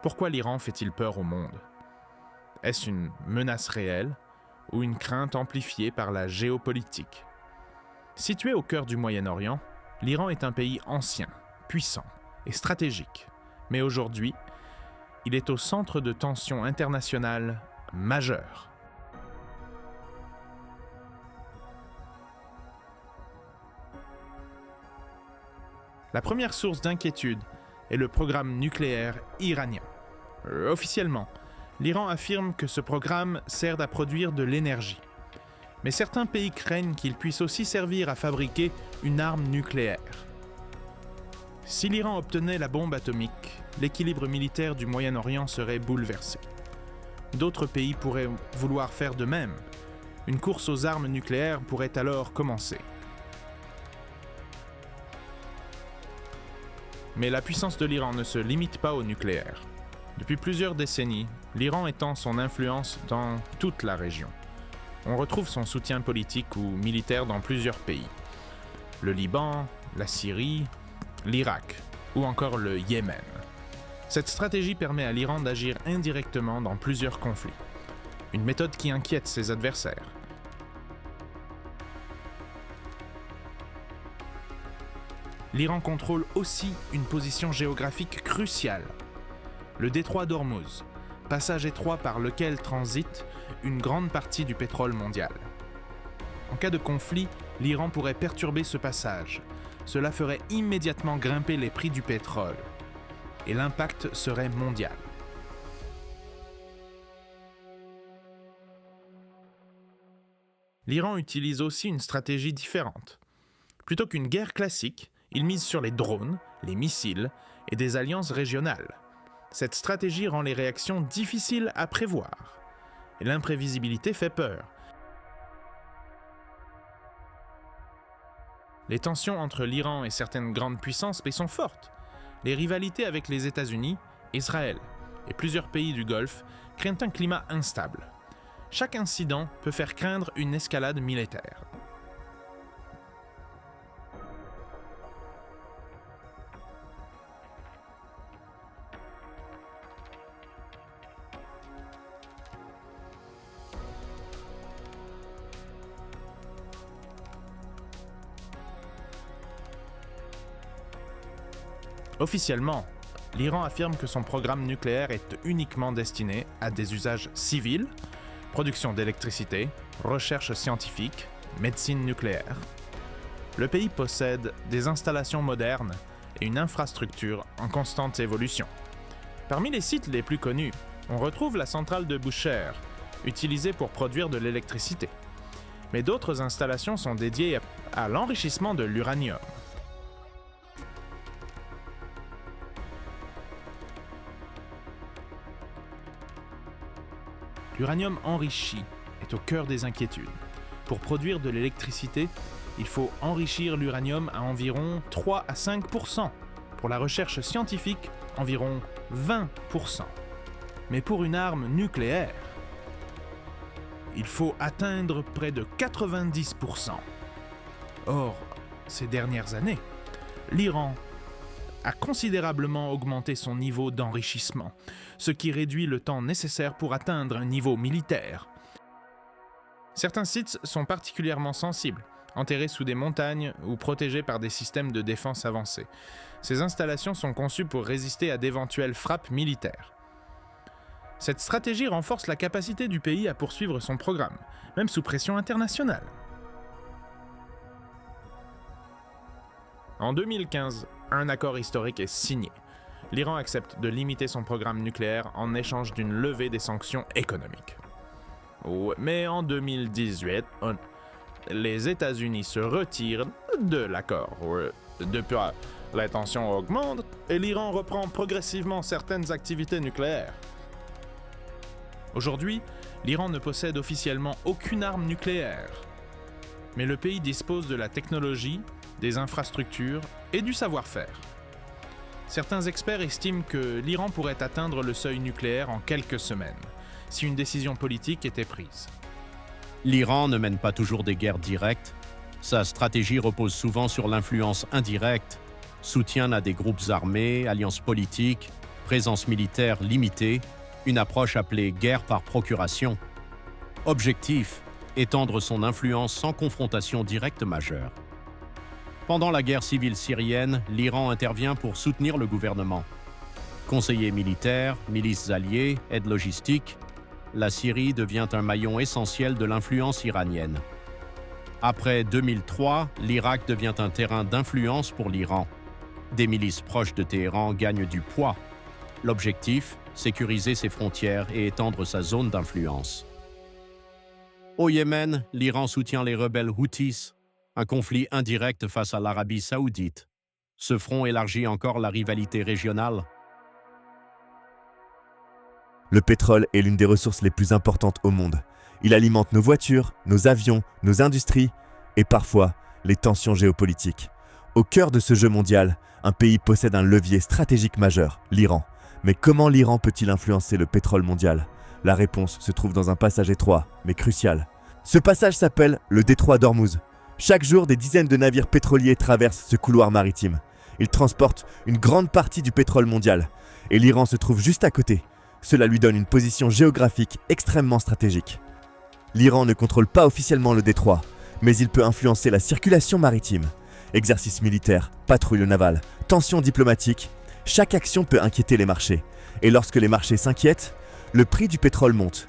Pourquoi l'Iran fait-il peur au monde? Est-ce une menace réelle ou une crainte amplifiée par la géopolitique? Situé au cœur du Moyen-Orient, l'Iran est un pays ancien, puissant et stratégique. Mais aujourd'hui, il est au centre de tensions internationales majeures. La première source d'inquiétude est le programme nucléaire iranien. Officiellement, l'Iran affirme que ce programme sert à produire de l'énergie. Mais certains pays craignent qu'il puisse aussi servir à fabriquer une arme nucléaire. Si l'Iran obtenait la bombe atomique, l'équilibre militaire du Moyen-Orient serait bouleversé. D'autres pays pourraient vouloir faire de même. Une course aux armes nucléaires pourrait alors commencer. Mais la puissance de l'Iran ne se limite pas au nucléaire. Depuis plusieurs décennies, l'Iran étend son influence dans toute la région. On retrouve son soutien politique ou militaire dans plusieurs pays. Le Liban, la Syrie, l'Irak ou encore le Yémen. Cette stratégie permet à l'Iran d'agir indirectement dans plusieurs conflits. Une méthode qui inquiète ses adversaires. L'Iran contrôle aussi une position géographique cruciale. Le détroit d'Ormuz, passage étroit par lequel transite une grande partie du pétrole mondial. En cas de conflit, l'Iran pourrait perturber ce passage. Cela ferait immédiatement grimper les prix du pétrole. Et l'impact serait mondial. L'Iran utilise aussi une stratégie différente. Plutôt qu'une guerre classique, il mise sur les drones, les missiles et des alliances régionales. Cette stratégie rend les réactions difficiles à prévoir. Et l'imprévisibilité fait peur. Les tensions entre l'Iran et certaines grandes puissances sont fortes. Les rivalités avec les États-Unis, Israël et plusieurs pays du Golfe créent un climat instable. Chaque incident peut faire craindre une escalade militaire. Officiellement, l'Iran affirme que son programme nucléaire est uniquement destiné à des usages civils, production d'électricité, recherche scientifique, médecine nucléaire. Le pays possède des installations modernes et une infrastructure en constante évolution. Parmi les sites les plus connus, on retrouve la centrale de Bushehr, utilisée pour produire de l'électricité. Mais d'autres installations sont dédiées à l'enrichissement de l'uranium. L'uranium enrichi est au cœur des inquiétudes. Pour produire de l'électricité, il faut enrichir l'uranium à environ 3 à 5%. Pour la recherche scientifique, environ 20%. Mais pour une arme nucléaire, il faut atteindre près de 90%. Or, ces dernières années, l'Iran a considérablement augmenté son niveau d'enrichissement, ce qui réduit le temps nécessaire pour atteindre un niveau militaire. Certains sites sont particulièrement sensibles, enterrés sous des montagnes ou protégés par des systèmes de défense avancés. Ces installations sont conçues pour résister à d'éventuelles frappes militaires. Cette stratégie renforce la capacité du pays à poursuivre son programme, même sous pression internationale. En 2015, un accord historique est signé. L'Iran accepte de limiter son programme nucléaire en échange d'une levée des sanctions économiques. Mais en 2018, les États-Unis se retirent de l'accord. Depuis, les tensions augmentent et l'Iran reprend progressivement certaines activités nucléaires. Aujourd'hui, l'Iran ne possède officiellement aucune arme nucléaire. Mais le pays dispose de la technologie, des infrastructures et du savoir-faire. Certains experts estiment que l'Iran pourrait atteindre le seuil nucléaire en quelques semaines, si une décision politique était prise. L'Iran ne mène pas toujours des guerres directes. Sa stratégie repose souvent sur l'influence indirecte, soutien à des groupes armés, alliances politiques présence militaire limitée, une approche appelée guerre par procuration. Objectif, étendre son influence sans confrontation directe majeure. Pendant la guerre civile syrienne, l'Iran intervient pour soutenir le gouvernement. Conseiller militaire, milices alliées, aide logistique, la Syrie devient un maillon essentiel de l'influence iranienne. Après 2003, l'Irak devient un terrain d'influence pour l'Iran. Des milices proches de Téhéran gagnent du poids. L'objectif, sécuriser ses frontières et étendre sa zone d'influence. Au Yémen, l'Iran soutient les rebelles Houthis, un conflit indirect face à l'Arabie saoudite. Ce front élargit encore la rivalité régionale. Le pétrole est l'une des ressources les plus importantes au monde. Il alimente nos voitures, nos avions, nos industries et parfois les tensions géopolitiques. Au cœur de ce jeu mondial, un pays possède un levier stratégique majeur, l'Iran. Mais comment l'Iran peut-il influencer le pétrole mondial? La réponse se trouve dans un passage étroit, mais crucial. Ce passage s'appelle le détroit d'Ormuz. Chaque jour, des dizaines de navires pétroliers traversent ce couloir maritime. Ils transportent une grande partie du pétrole mondial. Et l'Iran se trouve juste à côté. Cela lui donne une position géographique extrêmement stratégique. L'Iran ne contrôle pas officiellement le détroit, mais il peut influencer la circulation maritime. Exercices militaires, patrouilles navales, tensions diplomatiques, chaque action peut inquiéter les marchés. Et lorsque les marchés s'inquiètent, le prix du pétrole monte.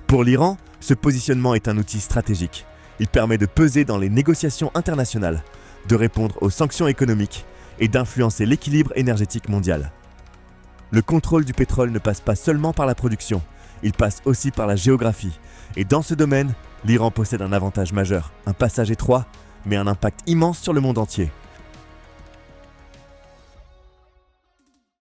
Pour l'Iran, ce positionnement est un outil stratégique. Il permet de peser dans les négociations internationales, de répondre aux sanctions économiques et d'influencer l'équilibre énergétique mondial. Le contrôle du pétrole ne passe pas seulement par la production, il passe aussi par la géographie. Et dans ce domaine, l'Iran possède un avantage majeur, un passage étroit, mais un impact immense sur le monde entier.